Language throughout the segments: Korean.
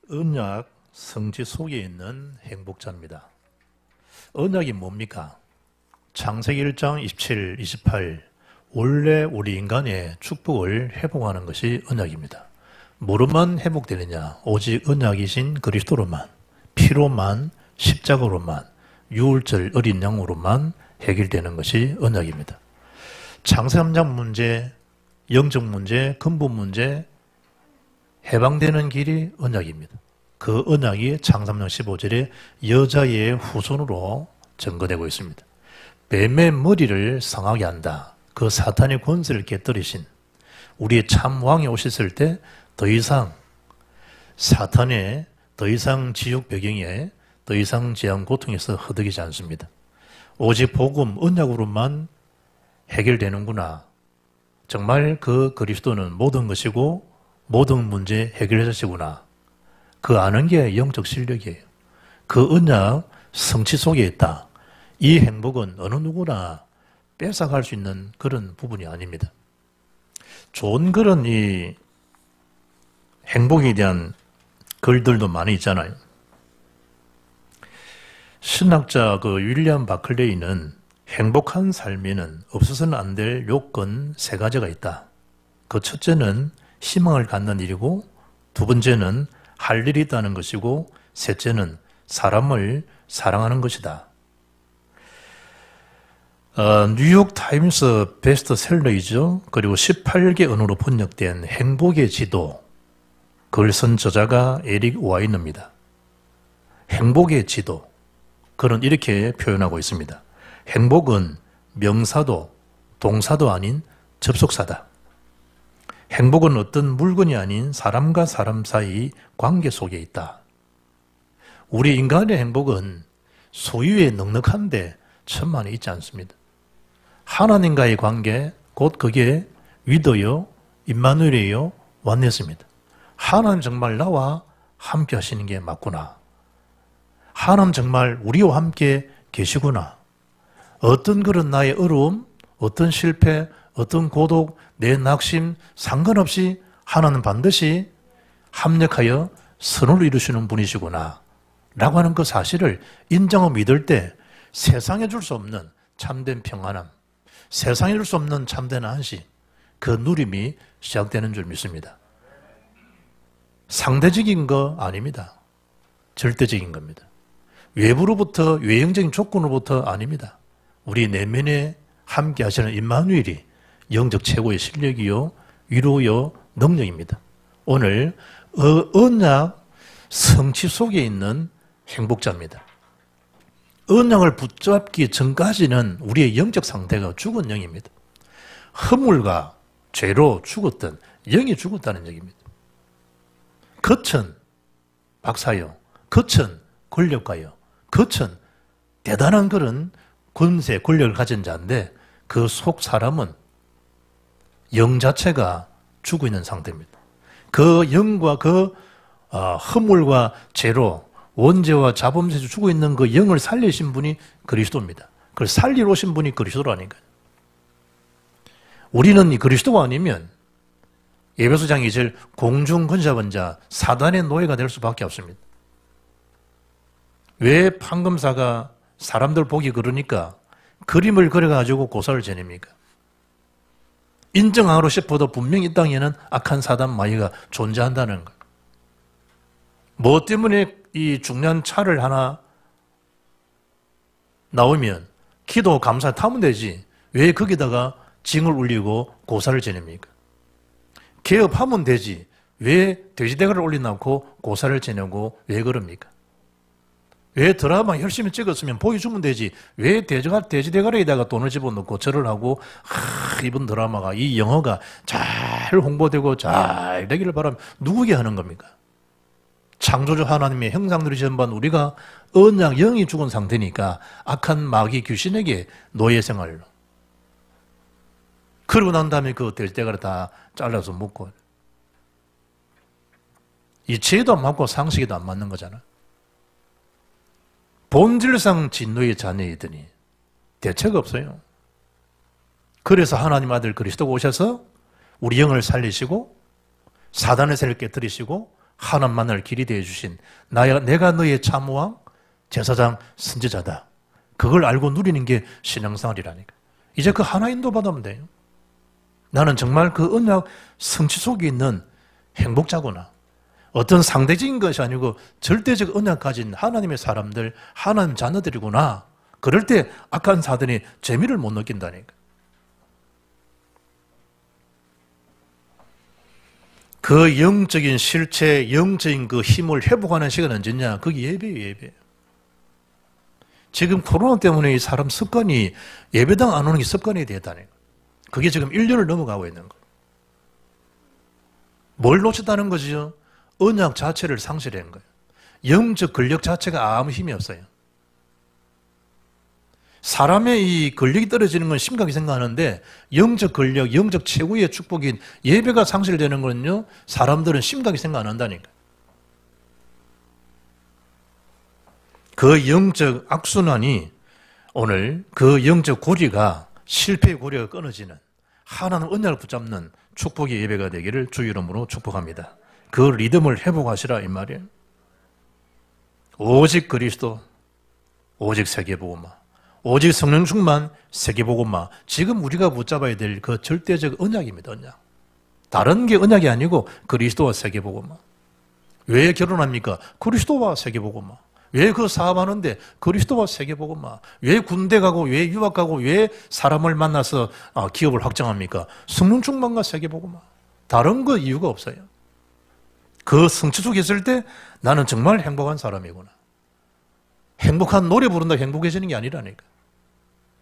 언약 성취 속에 있는 행복자입니다. 언약이 뭡니까? 창세기 1장 27, 28 원래 우리 인간의 축복을 회복하는 것이 언약입니다. 뭐로만 회복되느냐? 오직 언약이신 그리스도로만, 피로만, 십자가로만, 유월절 어린 양으로만 해결되는 것이 언약입니다. 창세 3장 문제, 영적 문제, 근본 문제 해방되는 길이 언약입니다. 그 언약이 창세 3장 15절에 여자의 후손으로 증거되고 있습니다. 뱀의 머리를 상하게 한다. 그 사탄의 권세를 깨뜨리신 우리의 참 왕이 오셨을 때 더 이상 사탄의 더 이상 지옥 배경에 더 이상 재앙 고통에서 허덕이지 않습니다. 오직 복음 언약으로만 해결되는구나. 정말 그 그리스도는 모든 것이고 모든 문제 해결하시구나. 그 아는 게 영적 실력이에요. 그 언약 성취 속에 있다. 이 행복은 어느 누구나 뺏어갈 수 있는 그런 부분이 아닙니다. 좋은 그런 이 행복에 대한 글들도 많이 있잖아요. 신학자 윌리엄 바클레이는 행복한 삶에는 없어서는 안 될 요건 3가지가 있다. 그 첫째는 희망을 갖는 일이고, 두 번째는 할 일이 있다는 것이고, 셋째는 사람을 사랑하는 것이다. 뉴욕 타임스 베스트셀러이죠. 그리고 18개 언어로 번역된 행복의 지도, 그걸 쓴 저자가 에릭 와이너입니다. 행복의 지도, 그는 이렇게 표현하고 있습니다. 행복은 명사도 동사도 아닌 접속사다. 행복은 어떤 물건이 아닌 사람과 사람 사이 관계 속에 있다. 우리 인간의 행복은 소유에 넉넉한데 천만에 있지 않습니다. 하나님과의 관계, 곧 그게 위도요, 임마누엘이요, 완네스입니다. 하나님 정말 나와 함께 하시는 게 맞구나. 하나님 정말 우리와 함께 계시구나. 어떤 그런 나의 어려움, 어떤 실패, 어떤 고독, 내 낙심 상관없이 하나님 반드시 합력하여 선을 이루시는 분이시구나 라고 하는 그 사실을 인정하고 믿을 때 세상에 줄 수 없는 참된 평안함, 세상에 줄 수 없는 참된 안식, 그 누림이 시작되는 줄 믿습니다. 상대적인 거 아닙니다. 절대적인 겁니다. 외부로부터, 외형적인 조건으로부터 아닙니다. 우리 내면에 함께 하시는 임마누엘이 영적 최고의 실력이요, 위로요, 능력입니다. 오늘 언약 성취 속에 있는 행복자입니다. 언약을 붙잡기 전까지는 우리의 영적 상태가 죽은 영입니다. 허물과 죄로 죽었던 영이 죽었다는 얘기입니다. 겉은 박사요, 겉은 권력가요, 겉은 대단한 그런 권세, 권력을 가진 자인데 그 속 사람은 영 자체가 죽어 있는 상태입니다. 그 영과 그 허물과 죄로 원죄와 자범죄로 죽어 있는 그 영을 살리신 분이 그리스도입니다. 그걸 살리러 오신 분이 그리스도라니까요. 우리는 이 그리스도가 아니면 에베소장 2절 공중 권세한 자 사단의 노예가 될 수밖에 없습니다. 왜 판검사가 사람들 보기 그러니까 그림을 그려가지고 고사를 지냅니까? 인정하고 싶어도 분명히 이 땅에는 악한 사단 마귀가 존재한다는 것. 뭐 때문에 이 중요한 차를 하나 나오면 기도 감사 타면 되지 왜 거기다가 징을 울리고 고사를 지냅니까? 개업하면 되지 왜 돼지대가를 올려놓고 고사를 지내고 왜 그럽니까? 왜 드라마 열심히 찍었으면 보여주면 되지 왜 돼지대가리에다가 돈을 집어넣고 절을 하고 이번 드라마가 이 영화가 잘 홍보되고 잘 되기를 바라면 누구에게 하는 겁니까? 창조주 하나님의 형상들이 전반 우리가 언약 영이 죽은 상태니까 악한 마귀 귀신에게 노예 생활로 그러고 난 다음에 그 돼지대가리 다 잘라서 먹고 이 죄도 안 맞고 상식에도 안 맞는 거잖아. 본질상 진노의 자녀이더니 대책 없어요. 그래서 하나님 아들 그리스도가 오셔서 우리 영을 살리시고 사단의 세를 깨뜨리시고 하나님만을 길이 되어 주신 내가 너의 참호왕, 제사장, 선지자다. 그걸 알고 누리는 게 신앙생활이라니까. 이제 그 하나 인도받으면 돼요. 나는 정말 그 언약 성취 속에 있는 행복자구나. 어떤 상대적인 것이 아니고 절대적 언약 가진 하나님의 사람들, 하나님 자녀들이구나. 그럴 때 악한 사단이 재미를 못 느낀다니까. 그 영적인 실체, 영적인 그 힘을 회복하는 시간은 언제냐? 그게 예배예요, 예배. 지금 코로나 때문에 이 사람 습관이 예배당 안 오는 게 습관이 되었다니까. 그게 지금 1년을 넘어가고 있는 거예요. 뭘 놓쳤다는 거죠? 언약 자체를 상실한 거예요. 영적 권력 자체가 아무 힘이 없어요. 사람의 이 권력이 떨어지는 건 심각하게 생각하는데 영적 권력, 영적 최고의 축복인 예배가 상실되는 건요, 사람들은 심각하게 생각 안 한다니까. 그 영적 악순환이 오늘 그 영적 고리가 실패의 고리가 끊어지는 하나님 언약을 붙잡는 축복의 예배가 되기를 주 이름으로 축복합니다. 그 리듬을 회복하시라 이 말이에요. 오직 그리스도, 오직 세계복음화, 오직 성령 충만, 세계복음화. 지금 우리가 붙잡아야 될 그 절대적 언약입니다. 언약. 다른 게 언약이 아니고 그리스도와 세계복음화. 왜 결혼합니까? 그리스도와 세계복음화. 왜 그 사업하는데 그리스도와 세계복음화. 왜 군대 가고 왜 유학 가고 왜 사람을 만나서 기업을 확장합니까? 성령 충만과 세계복음화. 다른 거 이유가 없어요. 그 성취 속에 있을 때 나는 정말 행복한 사람이구나. 행복한 노래 부른다고 행복해지는 게 아니라니까.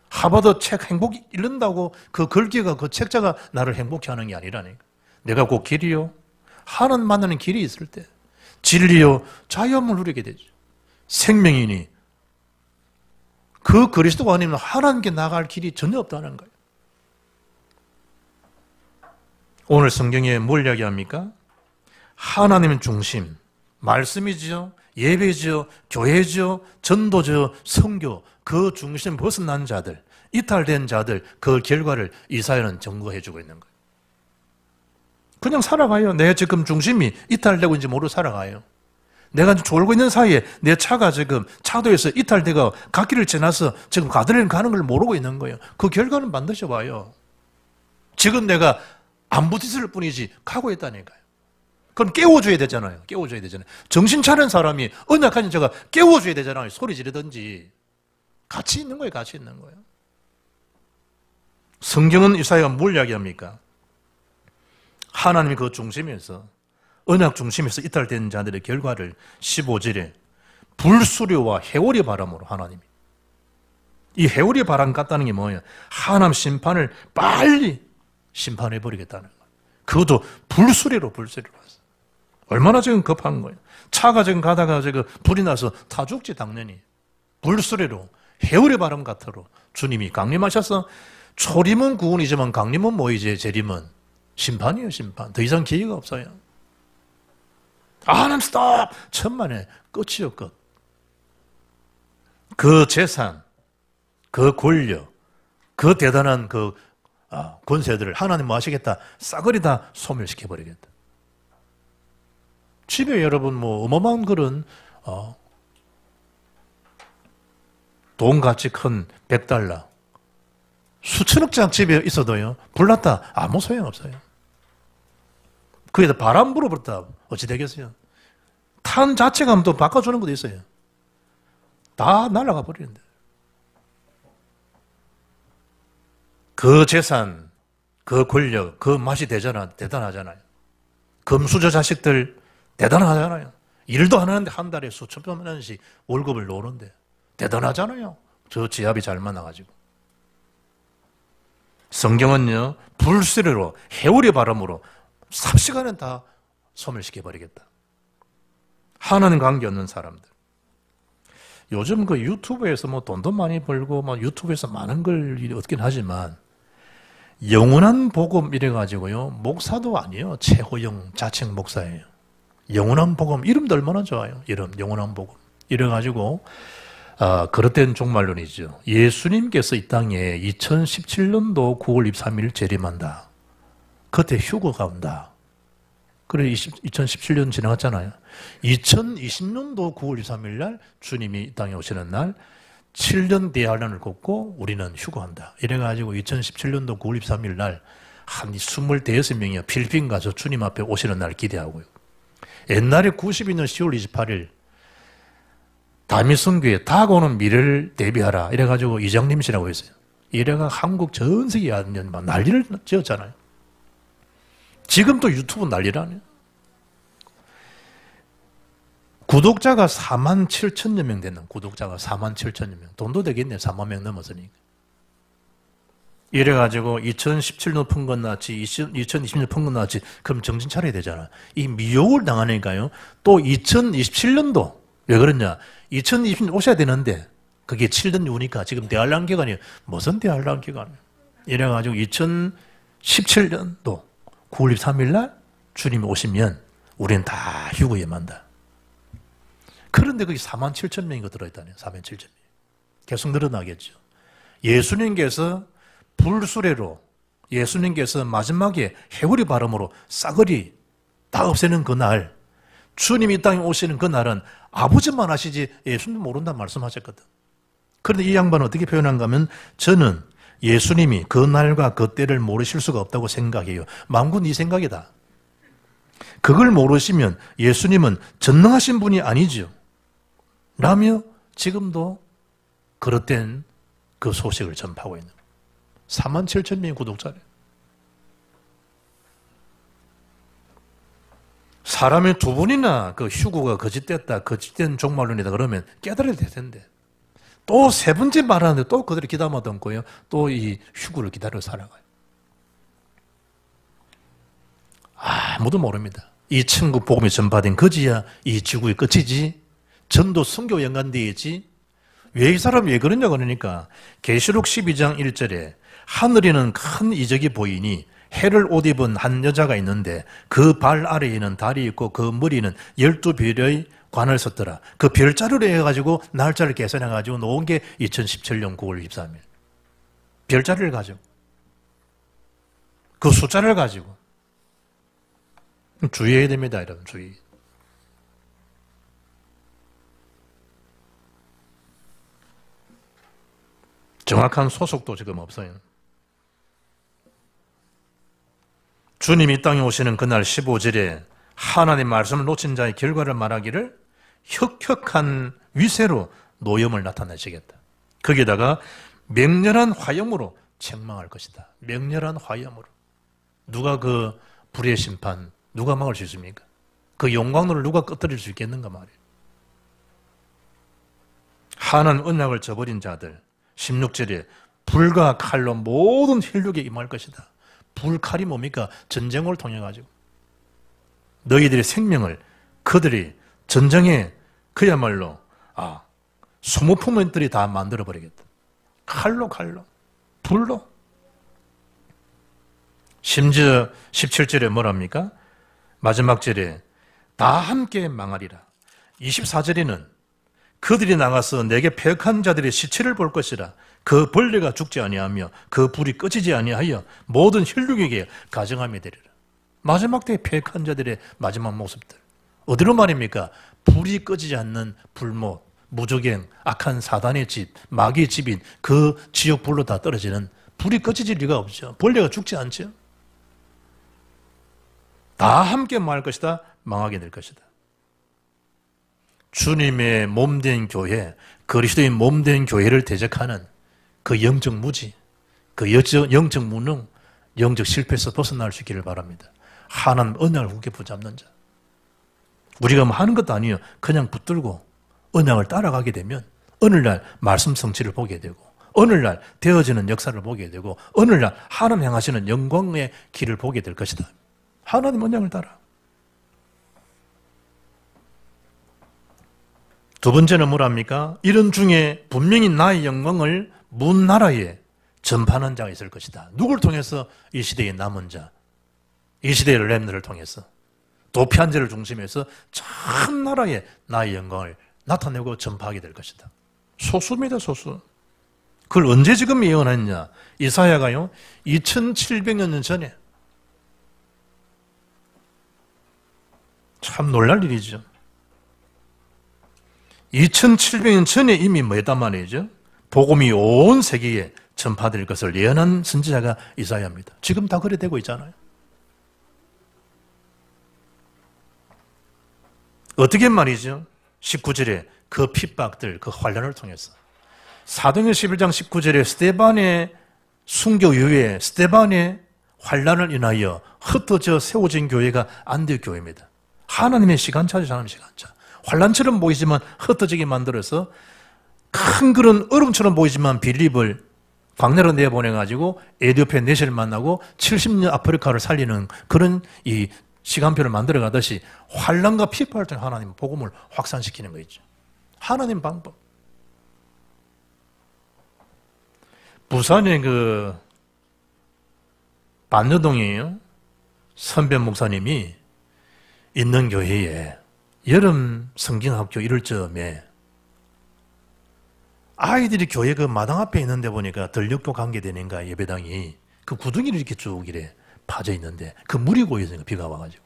하버드 책 행복 읽는다고 그 글귀가 그 책자가 나를 행복해 하는 게 아니라니까. 내가 곧 길이요. 하나님 만나는 길이 있을 때 진리요 자유함을 누리게 되죠. 생명이니 그 그리스도가 아니면 하나님께 나갈 길이 전혀 없다는 거예요. 오늘 성경에 뭘 이야기합니까? 하나님은 중심, 말씀이지요, 예배지요, 교회지요, 전도지요, 선교, 그 중심 벗어난 자들, 이탈된 자들, 그 결과를 이사야는 증거해주고 있는 거예요. 그냥 살아가요. 내 지금 중심이 이탈되고 있는지 모르고 살아가요. 내가 졸고 있는 사이에 내 차가 지금 차도에서 이탈되고 갓길을 지나서 지금 가드레일 가는 걸 모르고 있는 거예요. 그 결과는 반드시 와요. 지금 내가 안 부딪힐 뿐이지 가고 있다니까요. 그럼 깨워줘야 되잖아요. 깨워줘야 되잖아요. 정신 차린 사람이 언약한 자가 깨워줘야 되잖아요. 소리 지르든지. 같이 있는 거예요. 같이 있는 거예요. 성경은 이사야가 뭘 이야기합니까? 하나님이 그 중심에서 언약 중심에서 이탈된 자들의 결과를 15절에 불수료와 해오리 바람으로 하나님이 이 해오리 바람 같다는 게 뭐예요? 하나님 심판을 빨리 심판해버리겠다는 거예요. 그것도 불수리로 왔어요. 얼마나 지금 급한 거예요. 차가 지금 가다가 지금 불이 나서 타 죽지 당연히. 불수리로 해오리 바람 같으로 주님이 강림하셔서 초림은 구원이지만 강림은 뭐이지? 재림은 심판이에요. 심판. 더 이상 기회가 없어요. 하나님 스톱! 천만에 끝이요 끝. 그 재산, 그 권력, 그 대단한 그 권세들을 하나님 뭐 하시겠다? 싸그리 다 소멸시켜버리겠다. 집에 여러분 뭐 어마어마한 그런 돈 가치 큰 100달러 수천억 장 집에 있어도요 불났다 아무 소용없어요. 그에다 바람 불어버렸다 어찌 되겠어요? 탄 자체가 또 바꿔주는 것도 있어요. 다 날아가 버리는데. 그 재산, 그 권력, 그 맛이 대단하잖아요. 금수저 자식들 대단하잖아요. 일도 안 하는데 한 달에 수천만 원씩 월급을 노는데 대단하잖아요. 저 지압이 잘 만나가지고. 성경은요 불수리로 해오리 바람으로 삽시간은 다 소멸시켜버리겠다. 하나님 관계 없는 사람들. 요즘 그 유튜브에서 뭐 돈도 많이 벌고 뭐 유튜브에서 많은 걸 얻긴 하지만 영원한 복음 이래가지고요 목사도 아니에요. 최호영 자칭 목사예요. 영원한 복음 이름도 얼마나 좋아요. 이름 영원한 복음 이래가지고 그릇된 종말론이죠. 예수님께서 이 땅에 2017년도 9월 23일 재림한다. 그때 휴거가 온다. 그래 2017년 지나갔잖아요. 2020년도 9월 23일 날 주님이 이 땅에 오시는 날 7년 대환란을 걷고 우리는 휴거한다. 이래가지고 2017년도 9월 23일 날 한 25명이 필리핀 가서 주님 앞에 오시는 날 기대하고요. 옛날에 92년 10월 28일 다미성교회 다가오는 미래를 대비하라. 이래가지고 이장님이시라고 했어요. 이래가 한국 전 세계에 완전 막 난리를 지었잖아요. 지금 또 유튜브 난리라네요. 구독자가 47,000여 명 되는 구독자가 47,000여 명. 돈도 되겠네요. 4만 명 넘었으니까. 이래가지고 2017년 높은 건 나왔지 2020년 높은 건 나왔지 그럼 정신 차려야 되잖아. 이 미혹을 당하니까요. 또 2027년도 왜 그러냐. 2020년 오셔야 되는데 그게 7년 이후니까 지금 대환란 기간이에요. 무슨 대환란 기간이에요. 이래가지고 2017년도 9월 23일 날 주님이 오시면 우리는 다 휴거에 만다. 그런데 거기 47,000명이 들어있다네요. 47,000명. 계속 늘어나겠죠. 예수님께서 불수레로 예수님께서 마지막에 해오리 발음으로 싸그리 다 없애는 그날 주님이 이 땅에 오시는 그날은 아버지만 하시지 예수님 모른다는 말씀하셨거든. 그런데 이 양반은 어떻게 표현한가 하면 저는 예수님이 그 날과 그 때를 모르실 수가 없다고 생각해요. 만군 네 생각이다. 그걸 모르시면 예수님은 전능하신 분이 아니죠. 라며 지금도 그릇된 그 소식을 전파하고 있는 47,000명의 구독자래요. 사람이 두 번이나 그 휴거가 거짓됐다, 거짓된 종말론이다 그러면 깨달아야 될 텐데 또 세 번째 말하는데 또 그들이 기다마던 거예요. 또 이 휴거를 기다려 살아가요. 아무도 모릅니다. 이 천국 복음이 전파된 거지야 이 지구의 끝이지. 전도 선교 연관되어야지. 왜 이 사람이 왜 그러냐 그러니까 계시록 12장 1절에 하늘에는 큰 이적이 보이니 해를 옷 입은 한 여자가 있는데 그 발 아래에는 달이 있고 그 머리는 12별의 관을 썼더라. 그 별자리로 해가지고 날짜를 계산해가지고 놓은 게 2017년 9월 23일. 별자리를 가지고. 그 숫자를 가지고. 주의해야 됩니다, 여러분. 주의. 정확한 소속도 지금 없어요. 주님이 이 땅에 오시는 그날 15절에 하나님 말씀을 놓친 자의 결과를 말하기를 혁혁한 위세로 노염을 나타내시겠다. 거기다가 맹렬한 화염으로 책망할 것이다. 맹렬한 화염으로. 누가 그 불의 심판 누가 막을 수 있습니까? 그 용광로를 누가 꺼뜨릴 수 있겠는가 말이에요. 하나님 언약을 저버린 자들 16절에 불과 칼로 모든 혈육에 임할 것이다. 불, 칼이 뭡니까? 전쟁을 통해 가지고 너희들의 생명을 그들이 전쟁에 그야말로 소모품들이 다 만들어버리겠다. 칼로 불로. 심지어 17절에 뭐랍니까? 마지막 절에 다 함께 망하리라. 24절에는 그들이 나가서 내게 패역한 자들의 시체를 볼 것이라. 그 벌레가 죽지 아니하며 그 불이 꺼지지 아니하여 모든 혈육에게 가정함이 되리라. 마지막 때에 패역한 자들의 마지막 모습들. 어디로 말입니까? 불이 꺼지지 않는 불못, 무조갱, 악한 사단의 집, 마귀의 집인 그 지옥 불로 다 떨어지는 불이 꺼지질 리가 없죠. 벌레가 죽지 않죠. 다 함께 망할 것이다. 망하게 될 것이다. 주님의 몸된 교회, 그리스도의 몸된 교회를 대적하는 그 영적 무지, 그 영적 무능, 영적 실패에서 벗어날 수 있기를 바랍니다. 하나님 언약을 굳게 붙잡는 자. 우리가 뭐 하는 것도 아니에요. 그냥 붙들고 언약을 따라가게 되면 어느 날 말씀 성취를 보게 되고 어느 날 되어지는 역사를 보게 되고 어느 날 하나님 향하시는 영광의 길을 보게 될 것이다. 하나님 언약을 따라. 두 번째는 뭐랍니까? 이런 중에 분명히 나의 영광을 문 나라에 전파하는 자가 있을 것이다. 누굴 통해서? 이 시대의 남은 자, 이 시대의 렘너를 통해서 도피한자를 중심해서 전 나라에 나의 영광을 나타내고 전파하게 될 것이다. 소수입니다, 소수. 그걸 언제 지금 예언했냐? 이사야가요 2700년 전에 참 놀랄 일이죠. 2700년 전에 이미 뭐였단 말이죠. 복음이 온 세계에 전파될 것을 예언한 선지자가 이사야입니다. 지금 다 그래 되고 있잖아요. 어떻게 말이죠? 19절에 그 핍박들, 그 환란을 통해서 사도행전 11장 19절에 스데반의 순교 이후에 스데반의 환란을 인하여 흩어져 세워진 교회가 안디옥 교회입니다. 하나님의 시간차죠. 하나님의 시간차. 환란처럼 보이지만 흩어지게 만들어서 큰 그런 얼음처럼 보이지만 빌립을 광야로 내보내가지고 에디오피아 내시를 만나고 70년 아프리카를 살리는 그런 이 시간표를 만들어 가듯이 환란과 핍박을 통해 하나님 복음을 확산시키는 거죠. 하나님 방법. 부산의 그 반여동이에요. 선배 목사님이 있는 교회에 여름 성경학교 이럴 즈음에 아이들이 교회 그 마당 앞에 있는데 보니까 들녘도 관계되는가 예배당이 그 구덩이를 이렇게 쭉 이래 파져 있는데 그 물이 고여서 비가 와가지고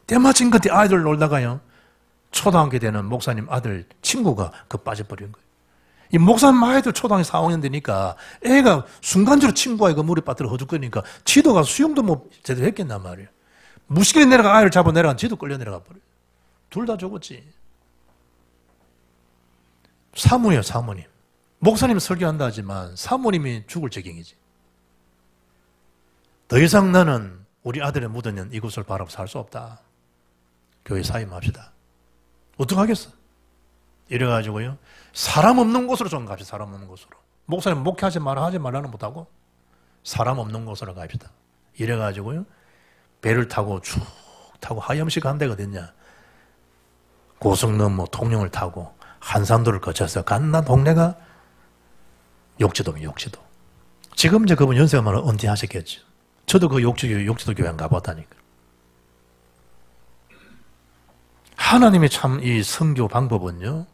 때마침 그때 아이들 놀다가요 초등학교 되는 목사님 아들 친구가 그 빠져버린 거예요. 이 목사님 아이들 초등학교 4학년 되니까 애가 순간적으로 친구가 그 물에 빠뜨려 허죽거리니까 지도 가서 수영도 뭐 제대로 했겠단 말이에요. 무식하게 내려가 아이를 잡아 내려간 지도 끌려 내려가 버려요. 둘 다 죽었지. 사모예요, 사모님. 목사님 설교한다 하지만 사모님이 죽을 지경이지. 더 이상 나는 우리 아들의 묻어있는 이곳을 바라보 살 수 없다. 교회 사임합시다. 어떡하겠어? 이래가지고요. 사람 없는 곳으로 좀 갑시다. 사람 없는 곳으로. 목사님 목회하지 마라 하지 말라는 못하고 사람 없는 곳으로 갑시다. 이래가지고요. 배를 타고 쭉 타고 하염식 한 데가 어딨냐. 고성 넘어 통영을 타고 한산도를 거쳐서 간나 동네가 욕지도입니다. 욕지도. 지금 이제 그분 연세가 많아 은퇴하셨겠죠. 저도 그 욕지도 교회 안 가봤다니까. 하나님의 참 이 선교 방법은요.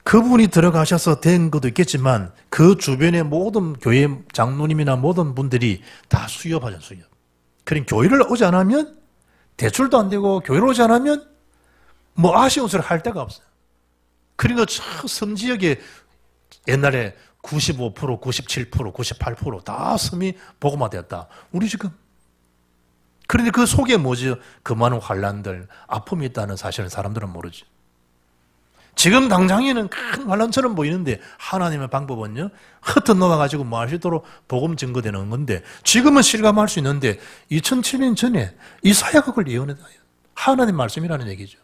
그분이 들어가셔서 된 것도 있겠지만 그 주변의 모든 교회 장로님이나 모든 분들이 다 수협하죠. 수협. 그럼 교회를 오지 않으면 대출도 안 되고 교회를 오지 않으면 뭐 아쉬운 소리 할 데가 없어요. 그러니까 섬 지역에 옛날에 95%, 97%, 98%다 섬이 복음화되었다. 우리 지금. 그런데 그 속에 뭐죠? 그 많은 환란들, 아픔이 있다는 사실은 사람들은 모르죠. 지금 당장에는 큰 환란처럼 보이는데 하나님의 방법은요. 흩어 놓아가지고 뭐 할 수 있도록 복음 증거되는 건데 지금은 실감할 수 있는데 2007년 전에 이사야가 그걸 예언했다. 하나님 말씀이라는 얘기죠.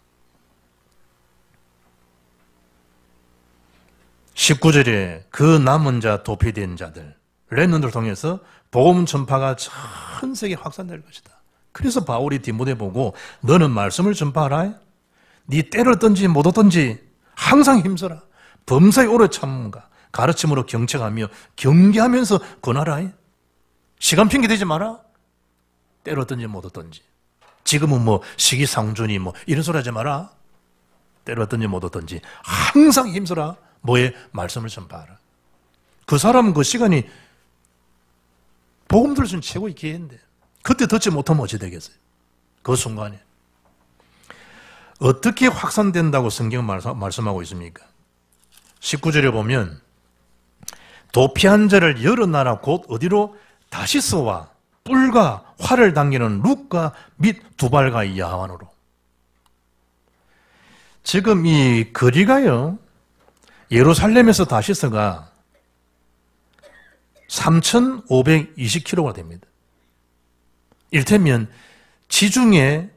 19절에 그 남은 자 도피된 자들 렘넌트를 통해서 복음 전파가 전 세계에 확산될 것이다. 그래서 바울이 디모데 보고 너는 말씀을 전파하라. 네 때를 얻든지 못 얻든지 항상 힘써라. 범사에 오래 참음과 가르침으로 경책하며 경계하면서 권하라. 시간 핑계 대지 마라. 때를 얻든지 못 얻든지. 지금은 뭐 시기상준이 뭐 이런 소리 하지 마라. 때를 얻든지 못 얻든지 항상 힘써라. 뭐에 말씀을 전파하라. 그 사람은 그 시간이 복음 들을 수 있는 최고의 기회인데 그때 듣지 못하면 어찌 되겠어요? 그 순간에. 어떻게 확산된다고 성경은 말씀하고 있습니까? 19절에 보면 도피한 자를 여러 나라 곧 어디로 다시스와 뿔과 활을 당기는 룻과 및 두발과 야완으로. 지금 이 거리가요. 예루살렘에서 다시스가 3,520km가 됩니다. 이를테면 지중해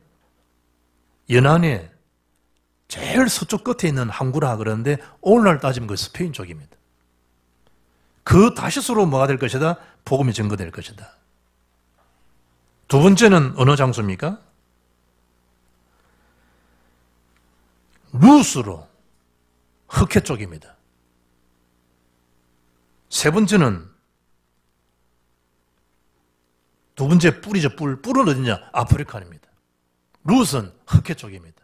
연안에 제일 서쪽 끝에 있는 항구라 그러는데 오늘날 따지면 그 스페인 쪽입니다. 그 다시스로 뭐가 될 것이다? 복음이 증거될 것이다. 두 번째는 어느 장소입니까? 루스로 흑해 쪽입니다. 세 번째는 두 번째 뿔이죠. 뿔은 어디냐? 아프리카입니다. 루스는 흑해 쪽입니다.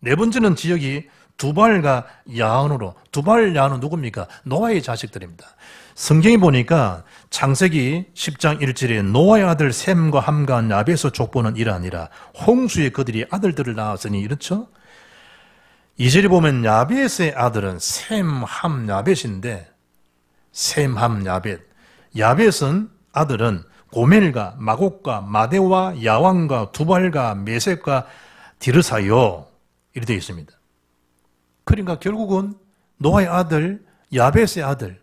네 번째는 지역이 두발과 야한으로. 두발 야한은 누굽니까? 노아의 자식들입니다. 성경에 보니까 창세기 10장 1절에 노아의 아들 셈과 함과 야벳의 족보는 이러하니라. 홍수에 그들이 아들들을 낳았으니 이렇죠. 2절에 보면 야벳의 아들은 셈, 함, 야벳인데 셈, 함, 야벳. 야벳은 아들은 고멜과 마곡과 마대와 야왕과 두발과 메섹과 디르사요. 이렇게 되어 있습니다. 그러니까 결국은 노아의 아들, 야벳의 아들,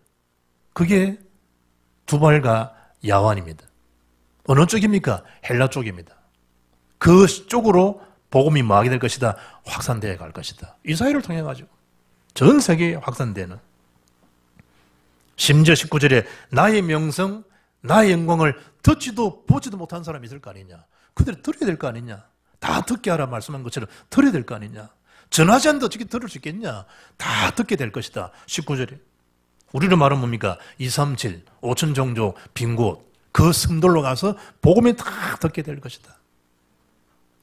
그게 두발과 야완입니다. 어느 쪽입니까? 헬라 쪽입니다. 그 쪽으로 복음이 뭐하게 될 것이다? 확산되어 갈 것이다. 이스라엘을 통해 가지고 전 세계에 확산되는. 심지어 19절에 나의 명성, 나의 영광을 듣지도 보지도 못한 사람이 있을 거 아니냐. 그들이 들어야 될 거 아니냐. 다 듣게 하라 말씀한 것처럼 들어야 될 거 아니냐. 전하지 않는데 어떻게 들을 수 있겠냐. 다 듣게 될 것이다. 19절에. 우리는 말은 뭡니까? 237, 5천 종족, 빈 곳. 그 성들로 가서 복음이 다 듣게 될 것이다.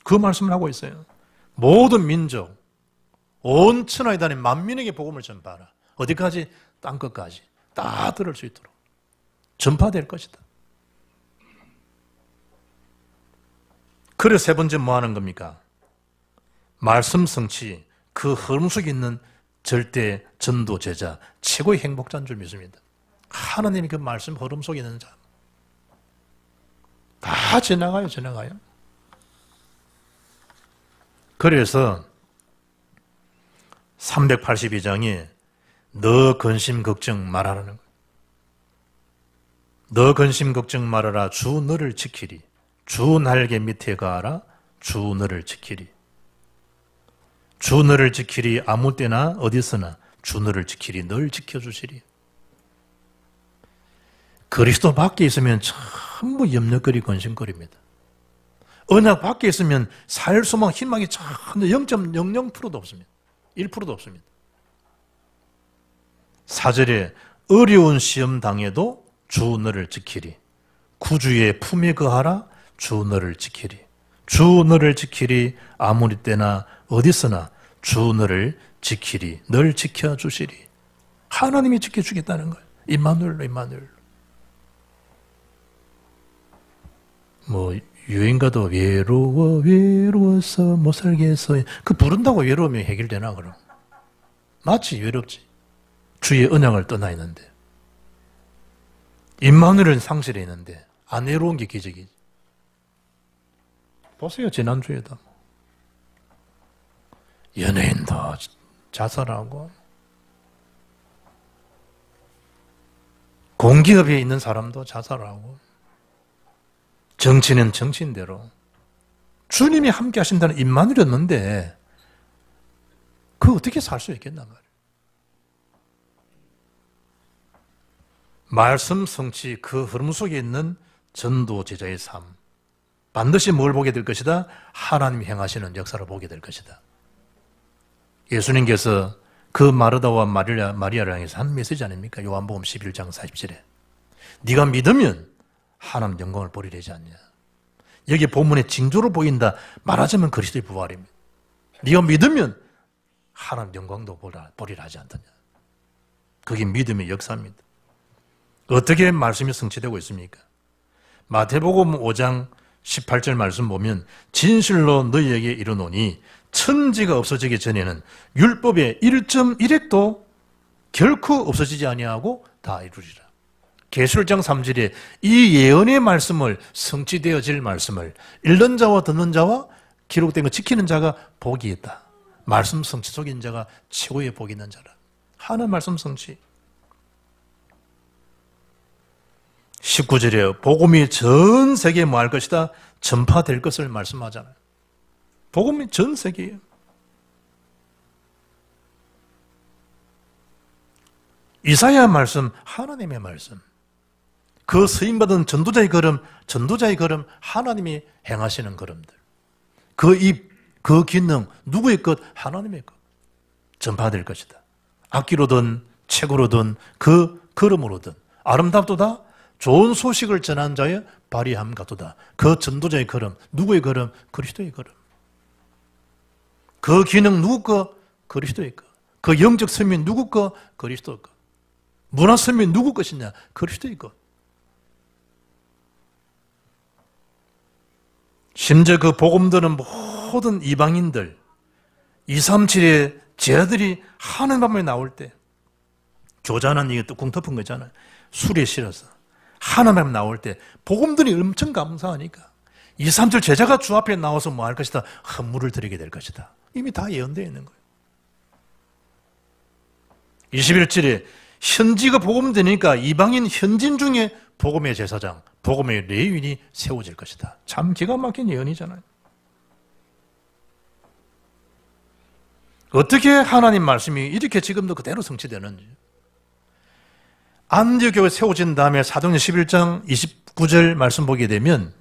그 말씀을 하고 있어요. 모든 민족, 온 천하에 다닌 만민에게 복음을 전파하라. 어디까지? 땅끝까지. 다 들을 수 있도록. 전파될 것이다. 그래서 세 번째 뭐 하는 겁니까? 말씀 성취, 그 흐름 속에 있는 절대 전도 제자, 최고의 행복자인 줄 믿습니다. 하나님이 그 말씀 흐름 속에 있는 자. 다 지나가요. 그래서 382장에 너 근심 걱정 말하라는 거예요. 너 근심 걱정 말아라. 주 너를 지키리. 주 날개 밑에 가라. 주 너를 지키리. 주 너를 지키리. 아무 때나 어디서나 주 너를 지키리. 널 지켜주시리. 그리스도 밖에 있으면 전부 염려거리 근심거리입니다. 언약 밖에 있으면 살 소망 희망이 전혀 0.00%도 없습니다. 1%도 없습니다. 4절에 어려운 시험 당해도 주 너를 지키리. 구주의 품에 거하라. 주 너를 지키리. 주 너를 지키리. 아무리 때나 어디서나 주 너를 지키리. 널 지켜주시리. 하나님이 지켜주겠다는 거예요. 임마누엘로. 여행 가도 외로워서 못 살겠어. 그 부른다고 외로움이 해결되나 그럼? 맞지, 외롭지. 주의 언약을 떠나 있는데. 임마누엘은 상실해 있는데 안 외로운 게 기적이지. 보세요, 지난주에도. 연예인도 자살하고 공기업에 있는 사람도 자살하고 정치는 정치인대로 주님이 함께 하신다는 임마누엘이었는데 그 어떻게 살 수 있겠나 말이에요. 말씀 성취 그 흐름 속에 있는 전도 제자의 삶. 반드시 뭘 보게 될 것이다? 하나님이 행하시는 역사를 보게 될 것이다. 예수님께서 그 마르다와 마리아를 향해서 한 메시지 아닙니까? 요한복음 11장 40절에. 네가 믿으면 하나님 영광을 보리라 하지 않냐. 여기 본문에 징조로 보인다. 말하자면 그리스도의 부활입니다. 네가 믿으면 하나님 영광도 보리라 하지 않더냐. 그게 믿음의 역사입니다. 어떻게 말씀이 성취되고 있습니까? 마태복음 5장 18절 말씀 보면 진실로 너희에게 이르노니 천지가 없어지기 전에는 율법의 1.1획도 결코 없어지지 아니하고 다 이루리라. 계시록장 3절에 이 예언의 말씀을 성취되어질 말씀을 읽는 자와 듣는 자와 기록된 거 지키는 자가 복이 있다. 말씀 성취 속에 있는 자가 최고의 복이 있는 자라. 하나님 말씀 성취. 19절에 복음이 전 세계에 뭐 할 것이다? 전파될 것을 말씀하잖아요. 복음이 전 세계예요. 이사야 말씀, 하나님의 말씀. 그 쓰임받은 전도자의 걸음, 하나님이 행하시는 걸음들. 그 입, 그 기능, 누구의 것? 하나님의 것. 전파될 것이다. 악기로든 책으로든 그 걸음으로든 아름답도다. 좋은 소식을 전한 자의 발휘함 같도다. 그 전도자의 걸음, 누구의 걸음? 그리스도의 걸음. 그 기능 누구 거? 그리스도의 거. 그 영적 선민 누구 거? 그리스도 거. 문화섬이 누구 것이냐? 그리스도의 것. 심지어 그 복음 듣는 모든 이방인들 237의 제자들이 하는 밤에 나올 때 교자는 이게 뚜껑 덮은 거잖아요. 술에 실어서 하는 밤에 나올 때 복음들이 엄청 감사하니까 237 제자가 주 앞에 나와서 뭐 할 것이다? 헌물을 드리게 될 것이다. 이미 다 예언되어 있는 거예요. 21절에 현지가 복음 되니까 이방인 현진 중에 복음의 제사장, 복음의 레위인이 세워질 것이다. 참 기가 막힌 예언이잖아요. 어떻게 하나님 말씀이 이렇게 지금도 그대로 성취되는지. 안디옥 교회 세워진 다음에 사도행전 11장 29절 말씀 보게 되면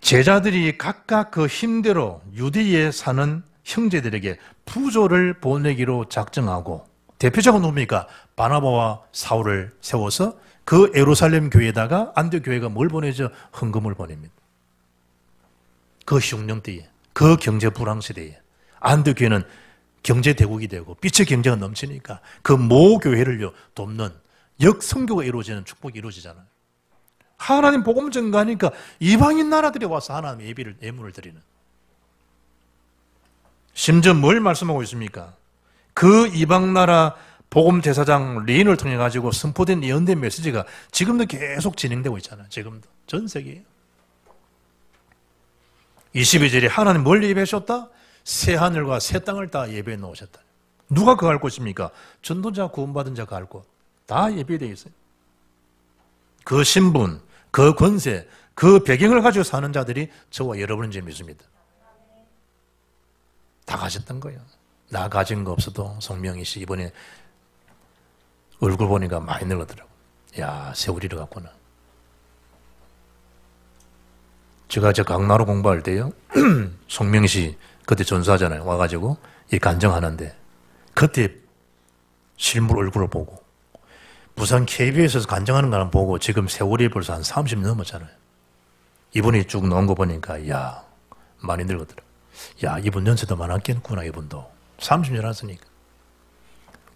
제자들이 각각 그 힘대로 유대에 사는 형제들에게 부조를 보내기로 작정하고 대표적으로 누굽니까? 바나바와 사울을 세워서 그 예루살렘 교회에다가 안디옥 교회가 뭘 보내죠? 헌금을 보냅니다. 그 흉년 때에, 그 경제 불황 시대에 안디옥 교회는 경제 대국이 되고 빛의 경제가 넘치니까 그 모 교회를요 돕는 역선교가 이루어지는 축복이 이루어지잖아요. 하나님 복음 전가하니까 이방인 나라들이 와서 하나님 예물을 드리는. 심지어 뭘 말씀하고 있습니까? 그 이방 나라 복음 제사장 레인을 통해 가지고 선포된 예언된 메시지가 지금도 계속 진행되고 있잖아요. 지금도 전 세계에. 22절에 하나님 뭘 예배하셨다? 새 하늘과 새 땅을 다 예배해 놓으셨다. 누가 그 할 곳입니까? 전도자 구원받은 자가 할 곳. 다 예배되어 있어요. 그 신분, 그 권세, 그 배경을 가지고 사는 자들이 저와 여러분인 줄 믿습니다. 다 가졌던 거예요. 나 가진 거 없어도 송명희 씨 이번에 얼굴 보니까 많이 늙었더라고. 야, 세월이를 갔구나. 제가 저 강나루 공부할 때요. 송명희 씨 그때 전수하잖아요. 와가지고 이 간정하는데 그때 실물 얼굴을 보고 부산 KBS에서 간정하는 거는 보고 지금 세월이 벌써 한 30년 넘었잖아요. 이분이 쭉 나온 거 보니까 야, 많이 늙었더라고. 야, 이분 연세도 많았겠구나. 이분도 30년 했으니까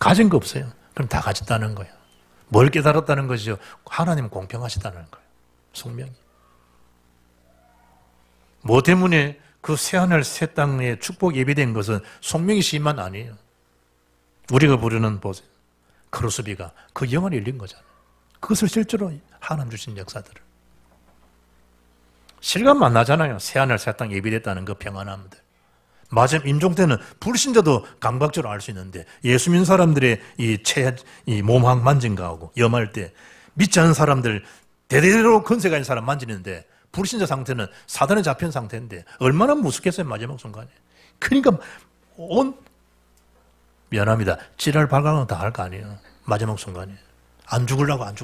가진 거 없어요. 그럼 다 가졌다는 거예요. 뭘 깨달았다는 것이죠? 하나님 공평하시다는 거예요. 송명이 뭐 때문에 그 새하늘 새 땅에 축복 예배된 것은 송명희 씨만 아니에요. 우리가 부르는 보세요. 크로스비가 그 영혼이 열린 거잖아요. 그것을 실제로 하나님 주신 역사들을 실감 만나잖아요. 새하늘 새 땅 예배됐다는 그 평안함들. 맞음 임종 때는 불신자도 감각적으로 알 수 있는데 예수 믿는 사람들의 이 몸황 만진 거하고 염할 때 믿지 않는 사람들 대대로 건세가 있는 사람 만지는데 불신자 상태는 사단에 잡힌 상태인데 얼마나 무섭겠어요. 마지막 순간에. 그러니까 미안합니다. 찌랄 발광은 다 할 거 아니에요. 마지막 순간에. 안 죽으려고 막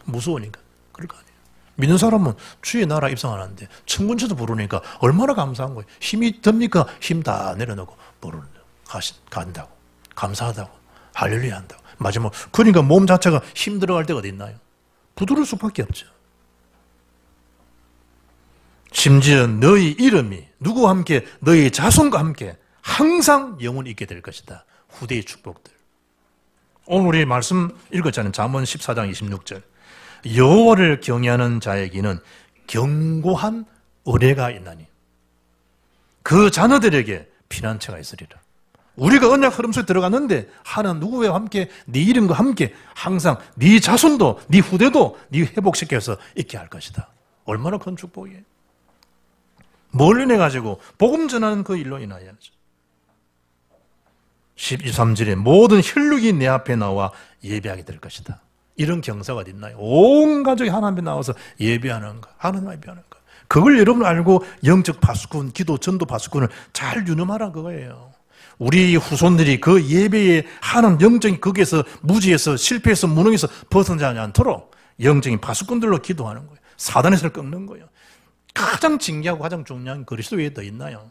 무서우니까 그럴 거 아니에요. 믿는 사람은 주의 나라 입성하는데 천군천사 부르니까 얼마나 감사한 거예요. 힘이 듭니까? 힘 다 내려놓고 부르는 간다고. 감사하다고. 할렐루야 한다고. 마지막 그러니까 몸 자체가 힘 들어갈 때가 어디 있나요? 부드러울 수밖에 없죠. 심지어 너희 이름이 누구와 함께 너희 자손과 함께 항상 영원히 있게 될 것이다. 후대의 축복들. 오늘 우리 말씀 읽었잖아요. 잠언 14장 26절. 여호와를 경외하는 자에게는 견고한 은혜가 있나니 그 자녀들에게 피난처가 있으리라. 우리가 언약 흐름 속에 들어갔는데 하나님 누구와 함께 네 이름과 함께 항상 네 자손도 네 후대도 네 회복시켜서 있게 할 것이다. 얼마나 큰 축복이에요. 뭘 인해 가지고 복음 전하는 그 일로 인하여야죠. 12~13절에 모든 혈육이 내 앞에 나와 예배하게 될 것이다. 이런 경사가 어디 있나요? 온 가족이 하나님 앞에 나와서 예배하는 거, 하나님 예배하는 거. 그걸 여러분 알고 영적 파수꾼, 기도 전도 파수꾼을 잘 유념하라 그거예요. 우리 후손들이 그 예배에 하는 영적인 거기에서 무지에서 실패해서 무능해서 벗어나지 않도록 영적인 파수꾼들로 기도하는 거예요. 사단에서 끊는 거예요. 가장 징계하고 가장 중요한 그리스도 외에 더 있나요?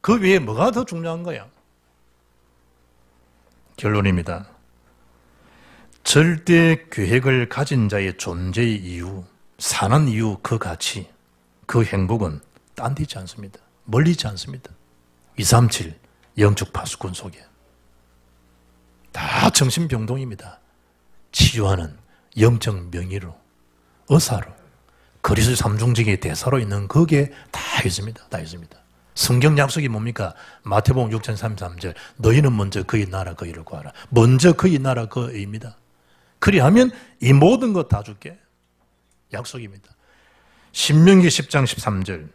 그 외에 뭐가 더 중요한 거야? 결론입니다. 절대 계획을 가진 자의 존재의 이유, 사는 이유, 그 가치, 그 행복은 딴 데 있지 않습니다. 멀리 있지 않습니다. 237 영적 파수꾼 속에 다 정신병동입니다. 치유하는 영적 명의로, 의사로, 그리스도의 삼중직의 대사로 있는 거기에 다 있습니다. 다 있습니다. 성경 약속이 뭡니까? 마태복음 6장 33절 너희는 먼저 그의 나라 그의를 구하라. 먼저 그의 나라 그의입니다. 그리하면 이 모든 것 다 줄게. 약속입니다. 신명기 10장 13절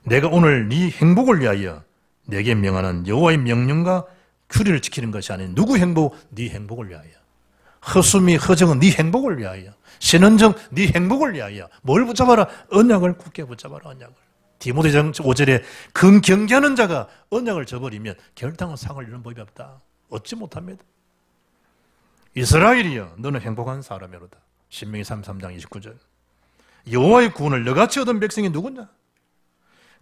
내가 오늘 네 행복을 위하여 내게 명하는 여호와의 명령과 규례를 지키는 것이 아닌 누구 행복? 네 행복을 위하여. 허수미 허정은 네 행복을 위하여. 신은정 네 행복을 위하여. 뭘 붙잡아라? 언약을 굳게 붙잡아라. 언약을. 디모데전 5절에 근경계하는 자가 언약을 저버리면 결단은 상을 이루는 법이 없다. 얻지 못합니다. 이스라엘이여 너는 행복한 사람이로다. 신명기 33장 29절 여호와의 구원을 너같이 얻은 백성이 누구냐?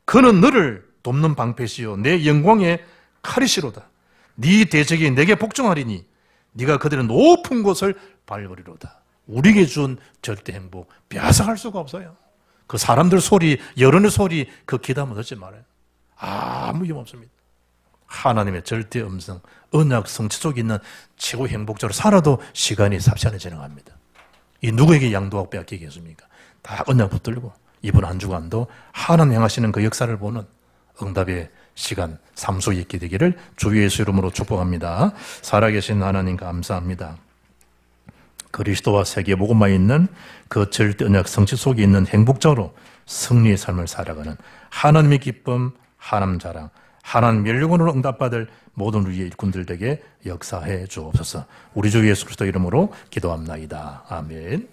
그는 너를 돕는 방패시요 내 영광의 칼이시로다. 네 대적이 내게 복종하리니 네가 그들의 높은 곳을 밟으리로다. 우리에게 준 절대 행복 빼앗아갈 수가 없어요. 그 사람들 소리, 여론의 소리 그 기담은 듣지 말아요. 아무 이유 없습니다. 하나님의 절대 음성, 언약 성취 속에 있는 최고 행복자로 살아도 시간이 삽시간에 지나갑니다. 이 누구에게 양도하고 빼앗기겠습니까? 다 언약 붙들고 이번 한 주간도 하나님 행하시는 그 역사를 보는 응답의 시간, 삶 속에 있게 되기를 주 예수 이름으로 축복합니다. 살아계신 하나님 감사합니다. 그리스도와 세계복음화에 있는 그 절대 언약 성취 속에 있는 행복자로 승리의 삶을 살아가는 하나님의 기쁨, 하나님 자랑, 하나님 멸류관으로 응답받을 모든 우리의 일꾼들에게 역사해 주옵소서. 우리 주 예수 그리스도 이름으로 기도합나이다. 아멘.